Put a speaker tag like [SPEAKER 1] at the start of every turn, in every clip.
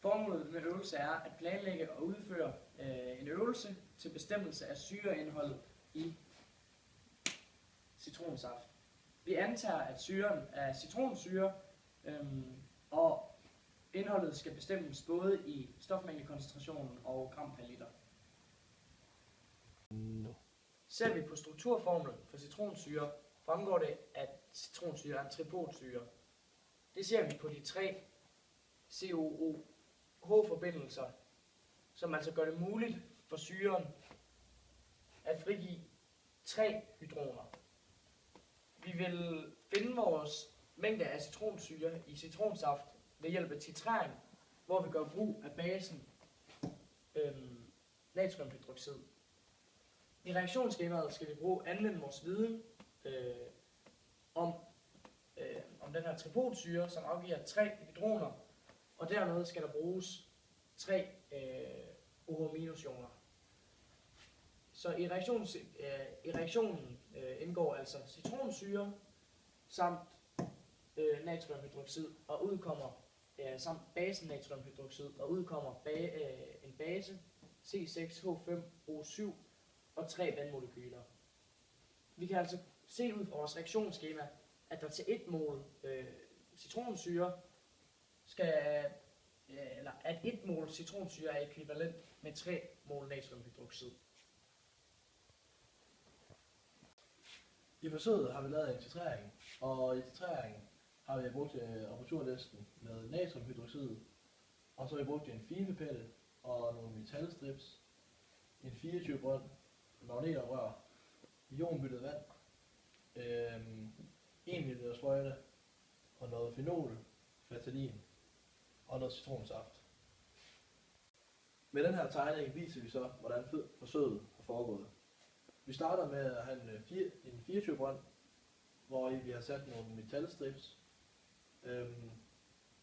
[SPEAKER 1] Formålet med øvelse er at planlægge og udføre en øvelse til bestemmelse af syreindholdet i citronsaft. Vi antager, at syren er citronsyre, og indholdet skal bestemmes både i stofmængdekoncentrationen og gram per liter. Ser vi på strukturformlen for citronsyre, fremgår det, at citronsyre er en tripodsyre. Det ser vi på de 3 COOH-forbindelser, som altså gør det muligt for syren at frigive 3 hydroner. Vi vil finde vores mængde af citronsyre i citronsaft ved hjælp af titrering, hvor vi gør brug af basen natriumhydroxid. I reaktionsskemaet skal vi anvende vores viden om den her tripodsyre, som afgiver 3 hydroner, og dermed skal der bruges 3 OH-ioner. Så i reaktionen indgår altså citronsyre samt natriumhydroxid og udkommer samt basen natriumhydroxid og udkommer en base C6H5O7 og 3 vandmolekyler. Vi kan altså se ud fra vores reaktionsskema, at der til 1 mol citronsyre at 1 mol citronsyre er ekvivalent med 3 mol natriumhydroxid.
[SPEAKER 2] I forsøget har vi lavet en titrering, og i titreringen har vi brugt apparaturlisten med natriumhydroxid, og så har vi brugt en filpipette og nogle metalstrips, en 24 brønd, magnetrør, ionbyttet vand, 1 liter sprøjte og noget fenol, flatalin og noget citronsaft. Med den her tegning viser vi så, hvordan forsøget har foregået. Vi starter med at have en 24 brønd, hvor vi har sat nogle metalstrips.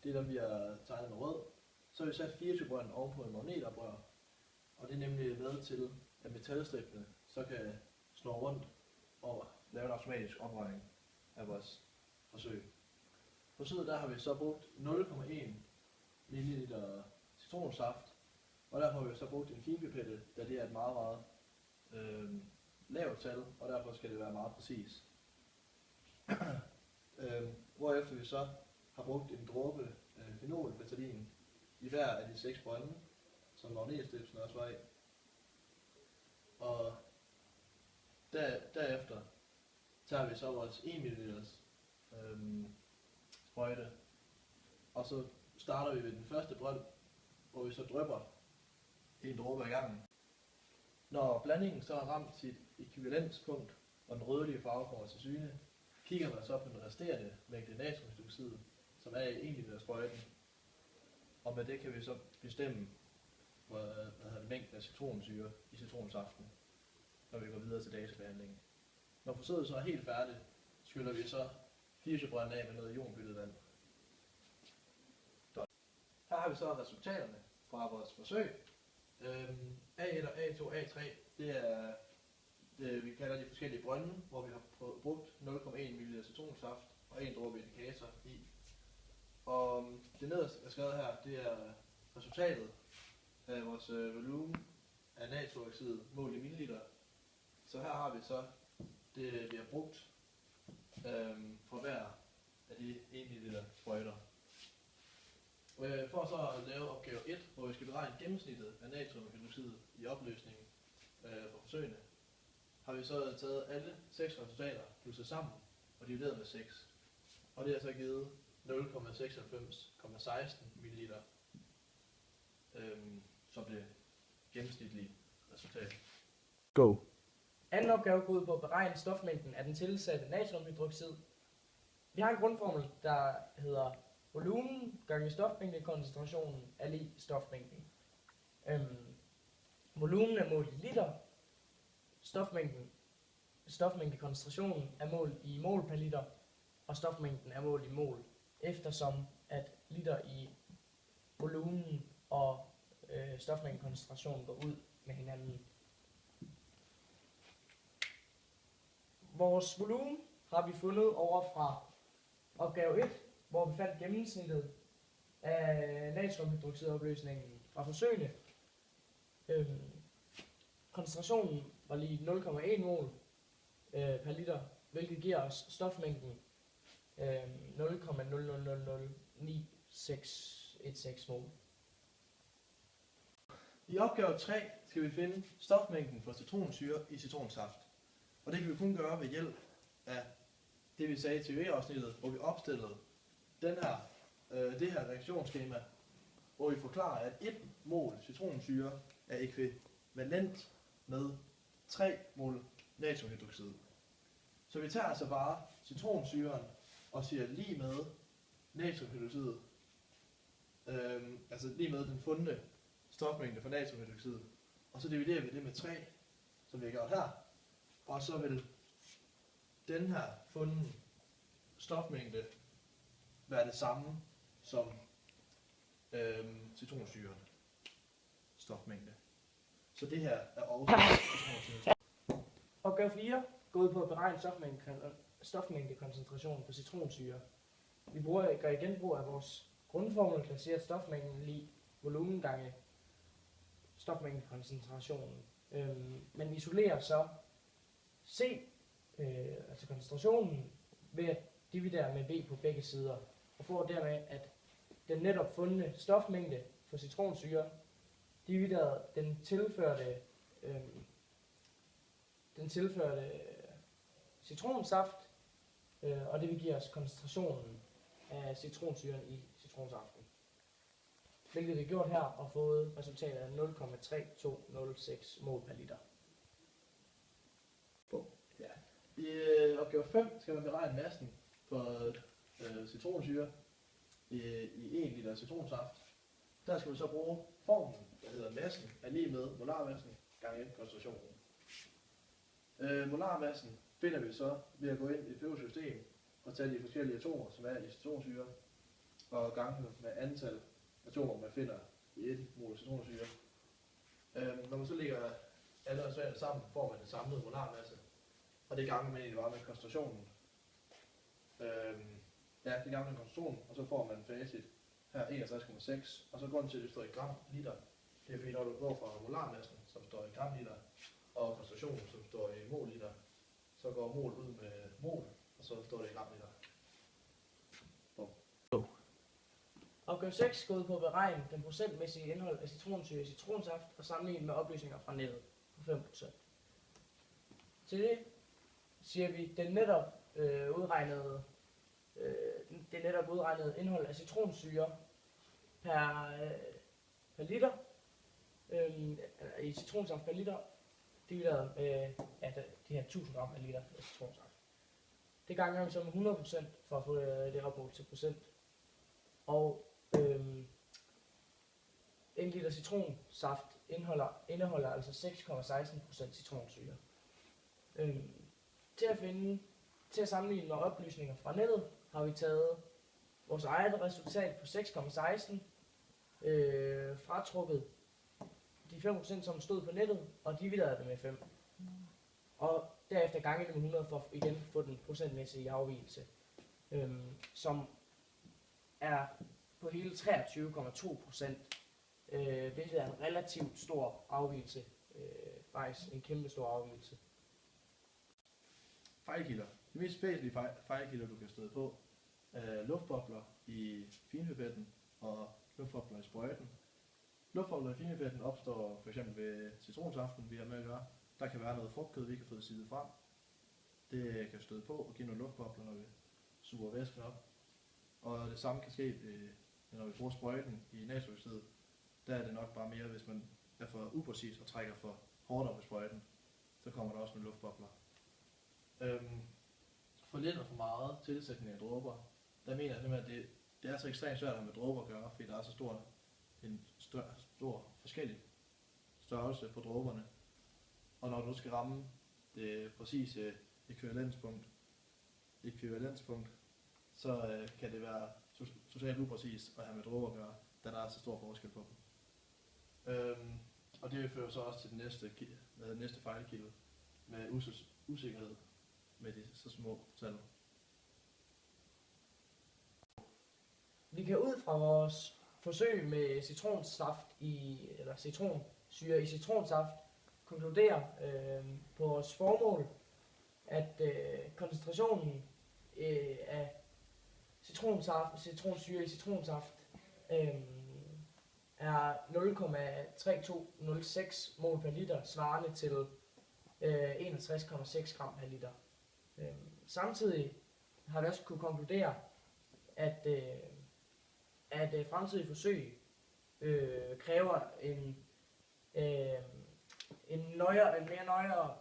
[SPEAKER 2] Det er dem, vi har tegnet med rød. Så har vi sat 24 brønd ovenpå en magnetrør, og det er nemlig med til, at metalstripene så kan snurre rundt og lave en automatisk omregning af vores forsøg. Forsøget der har vi så brugt 0,1 ml citronsaft, og derfor har vi så brugt en finpipette, da det er et meget, meget lavt tal, og derfor skal det være meget præcis. Hvorefter vi så har brugt en dråbe fenolflatalin i hver af de 6 brønde, som magnetstripsen også var i. Og derefter tager vi så vores 1 ml sprøjte, og så starter vi ved den første brønd, hvor vi så drypper en dråbe ad gangen. Når blandingen så har ramt sit ekvivalenspunkt, og den rødlige farve kommer til syne, kigger man så på den resterende mængde natriumhydroxid, som er i 1 liter sprøjten, og med det kan vi så bestemme mængden af citronsyre i citronsaften, når vi går videre til databehandlingen. Når forsøget så er helt færdigt, skyller vi så 24 brønd af med noget ionbyttet vand. Her har vi så resultaterne fra vores forsøg. A1 og A2 og A3, det er det, vi kalder de forskellige brønde, hvor vi har brugt 0,1 ml citronsaft og 1 dråbe indikator i. Og det nederste er skrevet her, det er resultatet af vores volumen af natriumoxid målt i milliliter. Så her har vi så det, vi har brugt for hver af de 1 liter sprøjter. For så at lave opgave 1, hvor vi skal beregne gennemsnittet af natriumhydroxid i opløsningen for forsøgene, har vi så taget alle 6 resultater plusset sammen og divideret med 6. Og det har så givet 0,96,16 ml som det gennemsnitlige resultat.
[SPEAKER 3] Go!
[SPEAKER 1] Anden opgave går ud på at beregne stofmængden af den tilsatte natriumhydroxid. Vi har en grundformel, der hedder volumen gange stofmængdekoncentrationen er lig stofmængden. Volumen er målt i liter, stofmængdekoncentrationen er målt i mol per liter, og stofmængden er målt i mol, eftersom at liter i volumen og stofmængdekoncentrationen går ud med hinanden. Vores volumen har vi fundet over fra opgave 1, hvor vi fandt gennemsnittet af natriumhydroxidopløsningen fra forsøgene. Koncentrationen var lige 0,1 mol per liter, hvilket giver os stofmængden 0,0009616 mol.
[SPEAKER 2] I opgave 3 skal vi finde stofmængden for citronsyre i citronsaft. Og det kan vi kun gøre ved hjælp af det, vi sagde i teoriafsnittet, hvor vi opstillede det her reaktionsskema, hvor vi forklarer, at 1 mol citronsyre er ækvivalent med 3 mol natriumhydroxid. Så vi tager altså bare citronsyren og siger lige med natriumhydroxid, altså lige med den fundne stofmængde for natriumhydroxid, og så dividerer vi det med 3, som vi har gjort her, og så vil den her fundne stofmængde være det samme som citronsyren stofmængde. Så det her er også citronsyre.
[SPEAKER 1] Opgave 4 går ud på at beregne stofmængdekoncentrationen for citronsyre. Vi gør igen brug af vores grundformel, der siger, at stofmængden lige volumen gange stofmængdekoncentrationen. Men vi isolerer så C, altså koncentrationen, ved at dividere med V på begge sider, og får dermed, at den netop fundne stofmængde for citronsyre divideret den tilførte citronsaft, og det vil give os koncentrationen af citronsyren i citronsaften. Hvilket vi har gjort her og fået resultatet af 0,3206 mol per liter.
[SPEAKER 2] Ja. I opgave 5 skal man beregne massen for citronsyre i 1 liter citronsaft. Der skal vi så bruge formlen, der hedder massen er lige med molarmassen gange koncentrationen. Molarmassen finder vi så ved at gå ind i et periodesystem og tage de forskellige atomer, som er i citronsyre, og gange med antal atomer, man finder i 1 mol citronsyre. Når man så lægger alle resultaterne sammen, får man den samlede molarmasse, og det gange man egentlig bare med koncentrationen. Det gange med koncentrationen, og så får man facit her 61,6, og så grunden til, at det står i gram liter, det er fordi, når du går fra molarmassen, som står i gram liter, og koncentrationen, som står i mol liter, så går mol ud med mol, og så står det i gram liter.
[SPEAKER 1] Opgave 6 går ud på at beregne den procentmæssige indhold af citronsyre i citronsaft og sammenligne med opløsninger fra nettet på 5%. Til det siger vi den netop udregnede indhold af citronsyre per liter i citronsaft per liter divideret med de her 1000 gram per liter af citronsaft. Det ganger vi så med 100% for at få det opmålt til procent. Og 1 liter citronsaft indeholder altså 6,16% citronsyre. Til at sammenligne med oplysninger fra nettet har vi taget vores eget resultat på 6,16, fratrukket de 5%, som stod på nettet, og divideret det med 5. Og derefter ganget det med 100 for at igen få den procentmæssige afvigelse, som er på hele 23,2%, hvilket er en relativt stor afvigelse, faktisk en kæmpe stor afvigelse.
[SPEAKER 2] Fejlkilder. De mest væsentlige fejlkilder, du kan støde på, er luftbobler i finpipetten og luftbobler i sprøjten. Luftbobler i finpipetten opstår f.eks. ved citronsaften, vi har med at gøre. Der kan være noget frugtkød, vi kan få det sidet frem. Det kan støde på og give nogle luftbobler, når vi suger væsken op. Og det samme kan ske, når vi bruger sprøjten i natriumhydroxid. Der er det nok bare mere, hvis man er for upræcis og trækker for hårdt op i sprøjten, så kommer der også nogle luftbobler. For lidt og for meget tilsætning af dråber, der mener jeg simpelthen, at det er så ekstremt svært at have med dråber at gøre, fordi der er så stor forskellig størrelse på dråberne. Og når du skal ramme det præcise ekvivalenspunkt, så kan det være totalt upræcist at have med dråber at gøre, da der er så stor forskel på dem. Og det fører så også til den næste fejlkilde med usikkerhed med de så små tal.
[SPEAKER 1] Vi kan ud fra vores forsøg med citronsyre i citronsaft konkludere på vores formål, at koncentrationen af citronsyre i citronsaft er 0,3206 mol per liter, svarende til 61,6 gram per liter. Samtidig har vi også kunne konkludere, at fremtidige forsøg kræver en mere nøjere